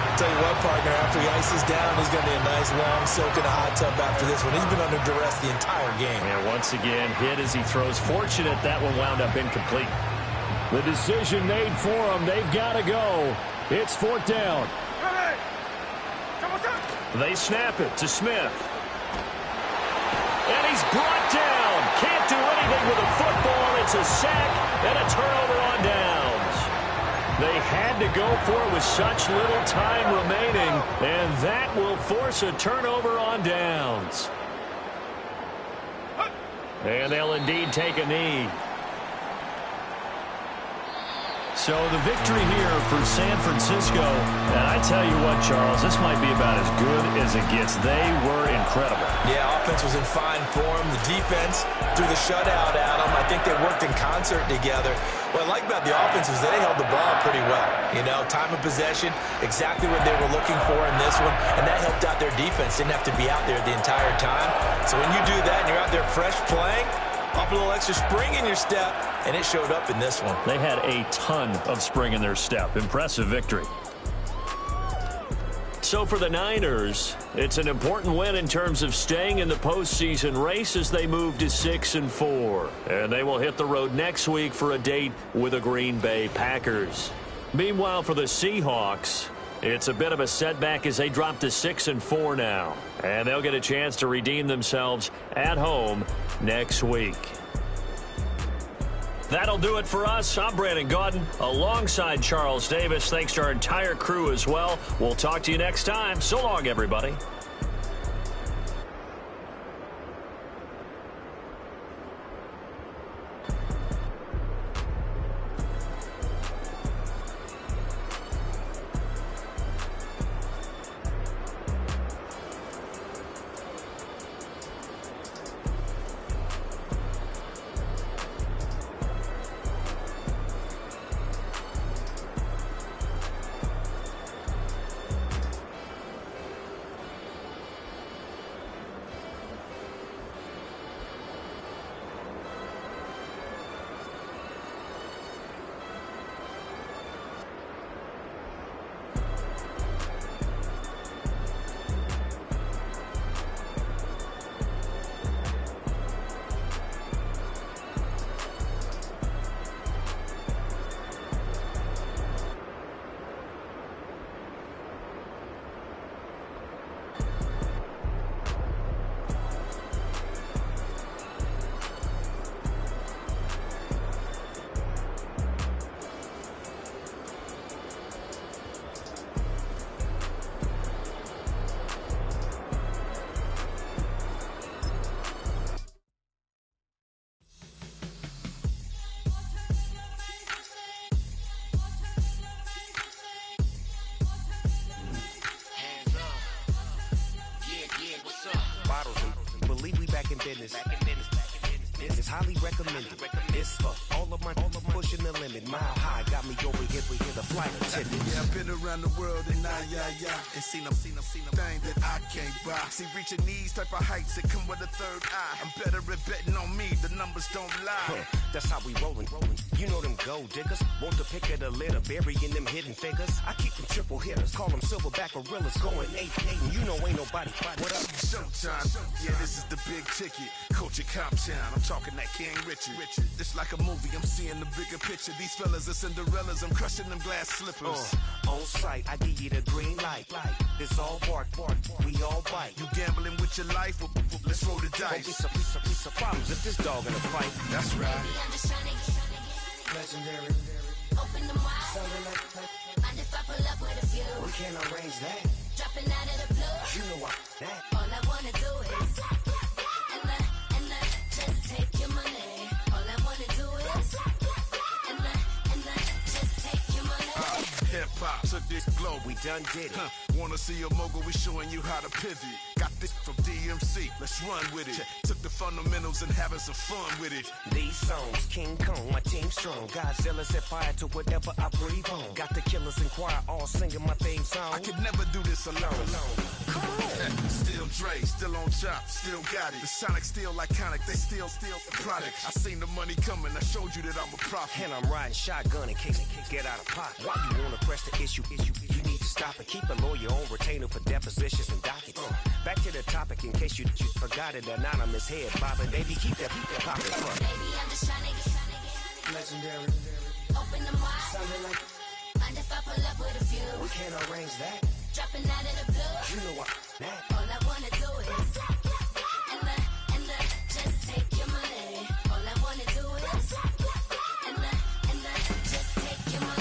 I'll tell you what, partner, after he ices down, he's going to be a nice long soak in a hot tub after this one. He's been under duress the entire game. And once again, hit as he throws. Fortunate that one wound up incomplete. The decision made for them. They've got to go. It's 4th down. They snap it to Smith. And he's brought down. Can't do anything with a football. It's a sack and a turnover on downs. They had to go for it with such little time remaining, and that will force a turnover on downs. And they'll indeed take a knee. So the victory here for San Francisco, and I tell you what, Charles, this might be about as good as it gets. They were incredible. Yeah, offense was in fine form. The defense threw the shutout at them. I think they worked in concert together. What I like about the offense is they held the ball pretty well. You know, time of possession, exactly what they were looking for in this one, and that helped out their defense. Didn't have to be out there the entire time. So when you do that and you're out there fresh playing, up a little extra spring in your step, and it showed up in this one. They had a ton of spring in their step. Impressive victory. So for the Niners, it's an important win in terms of staying in the postseason race as they move to 6-4. And they will hit the road next week for a date with the Green Bay Packers. Meanwhile, for the Seahawks, it's a bit of a setback as they drop to 6-4 now. And they'll get a chance to redeem themselves at home next week. That'll do it for us. I'm Brandon Gaudin alongside Charles Davis. Thanks to our entire crew as well. We'll talk to you next time. So long, everybody. Believe we back in business. It's highly recommended. This for all of my pushing the limit. Mile high got me over here the flight attendant. Yeah, I've been around the world and and seen them thing that I can't buy. See, reaching these type of heights that come with a third eye. I'm better at betting on me, the numbers don't lie. That's how we rollin'. You know them gold diggers, want the pick of the litter, burying them hidden figures. I keep them triple hitters, call them silverback gorillas, going 8-8, and you know ain't nobody. What up? Showtime, yeah, this is the big ticket. Culture Cop Town, I'm talking that King Richard. It's like a movie, I'm seeing the bigger picture. These fellas are Cinderellas, I'm crushing them glass slippers. On sight, I give you the green light. It's all bark, we all bite. You gambling with your life? Well, let's roll the dice. Won't be some problems if this dog in a fight. That's right. Baby, I'm just trying to get legendary. Open them wide. Something like mind if I pull up with a few? We can't arrange that. Dropping out of the blue. You know what? That. All I wanna do is and just take your money. All I wanna do is and just take your money. Hip-hop took this globe, we done did it. Wanna see a mogul, we showing you how to pivot. Got this from DMC, let's run with it. Took the fundamentals and having some fun with it. These songs, King Kong, my team strong. Godzilla set fire to whatever I breathe on. Got the killers in choir all singing my theme song. I could never do this alone. Come on. Still Dre, still on top, still got it. The Sonic still iconic, they still the product. I seen the money coming, I showed you that I'm a prophet. And I'm riding shotgun in case it get out of pocket. Why you wanna press the issue? You need to stop and keep a lawyer on retainer for depositions and dockets. Back to the topic in case you forgot it. Anonymous head bobbing, baby, keep that popping. Baby, I'm just trying to get legendary. Open them wide. Something like mind if I pull up with a few? We can't arrange that. Dropping out of the blue. You know what? That. All I wanna do is and just take your money. All I wanna do is and just take your money.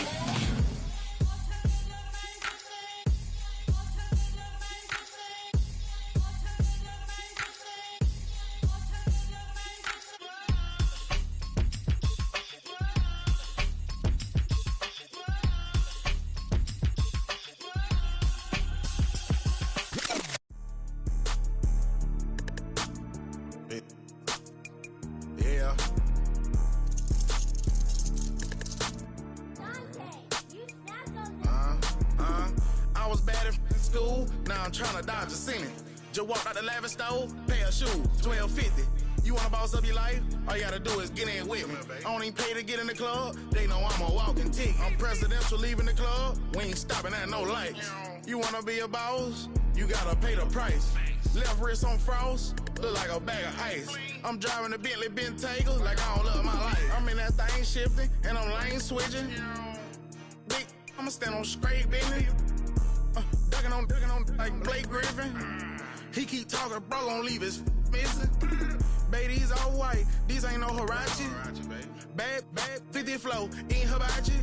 Yeah. I was bad in school, now I'm trying to dodge a Senate. Just walked out the lavish stove, pair of shoes, $12.50. You wanna boss up your life? All you gotta do is get in with me. I don't even pay to get in the club, they know I'm a walking ticket. I'm presidential leaving the club, we ain't stopping at no lights. You wanna be a boss? You gotta pay the price. Left wrist on frost, look like a bag of ice. I'm driving a Bentley Bentayga like I don't love my life. I'm in that thing shifting, and I'm lane switching. Big, I'ma stand on straight business. Ducking on like Blake Griffin. He keep talking, bro, gon' leave his missing. Baby, these all white, these ain't no Hirachi. Bad, 50 flow, eating hibachi.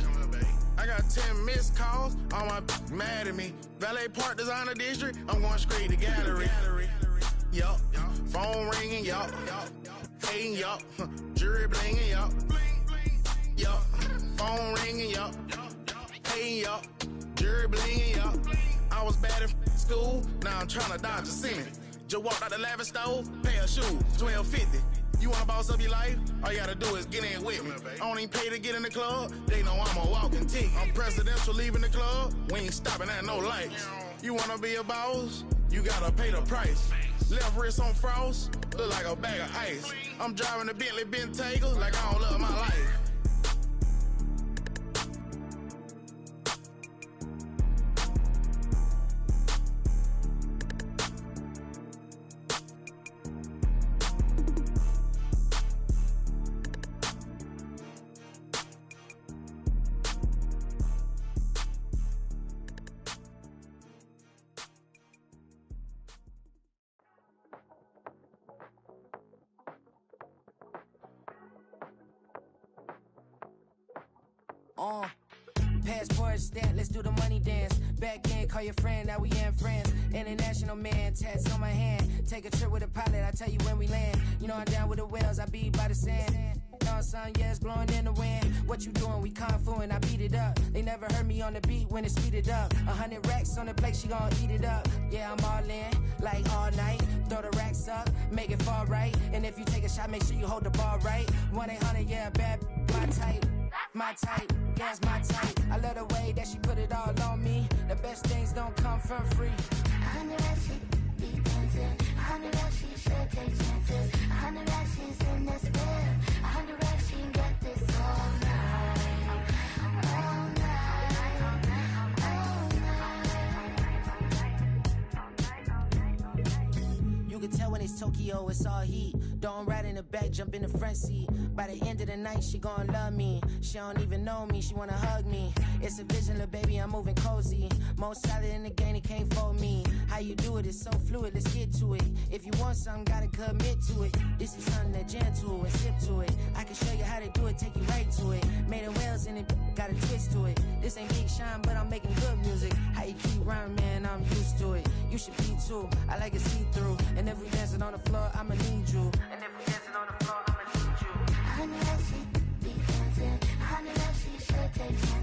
I got 10 missed calls, all my mad at me. Valet Park Designer District, I'm going straight to gallery. Yup, phone ringing, yup. Hating, yup. Jury blinging, yup. Yup, phone ringing, yup. Hating, yup. Jury blinging, yup. I was bad in school, now I'm trying to dodge a Senate. Just walked out the lavish stove, pair of shoes, $12.50. You wanna boss up your life? All you gotta do is get in with me. I don't even pay to get in the club, they know I'm a walking ticket. I'm presidential leaving the club, we ain't stopping at no lights. You wanna be a boss? You gotta pay the price. Left wrist on frost, look like a bag of ice. I'm driving a Bentley Bentayga like I don't love my life. Passport stamp, let's do the money dance. Back in, call your friend, now we in friends. International man, tats on my hand. Take a trip with a pilot, I tell you when we land. You know I'm down with the whales, I be by the sand. Sun, yeah, it's blowing in the wind. What you doing? We kung fu and I beat it up. They never heard me on the beat when it's speeded up. 100 racks on the plate, she gon' eat it up. Yeah, I'm all in, like all night. Throw the racks up, make it fall right. And if you take a shot, make sure you hold the ball right. 1-800, yeah, bad, my type. My type, yeah, it's my type. I love the way that she put it all on me. The best things don't come from free. 100 racks, she be dancing. 100 racks, she should take chances. 100 racks, she's in this bed. 100 racks, she can get this all night. All night. All night. You can tell when it's Tokyo, it's all heat. Don't ride in the back, jump in the front seat. By the end of the night, she gon' love me. She don't even know me, she wanna hug me. It's a vision, little baby, I'm moving cozy. Most solid in the game, it can't fold me. How you do it, it's so fluid, let's get to it. If you want something, gotta commit to it. This is something that jam to and sip to it. I can show you how to do it, take you right to it. Made of whales and it got a twist to it. This ain't Big Sean, but I'm making good music. How you keep rhyming, man, I'm used to it. You should be too, I like it see-through. And if we dancing on the floor, I'ma need you. And if we dancing on the floor, I'ma need you. 100 racks, she be dancing. 100 racks, she should take chances.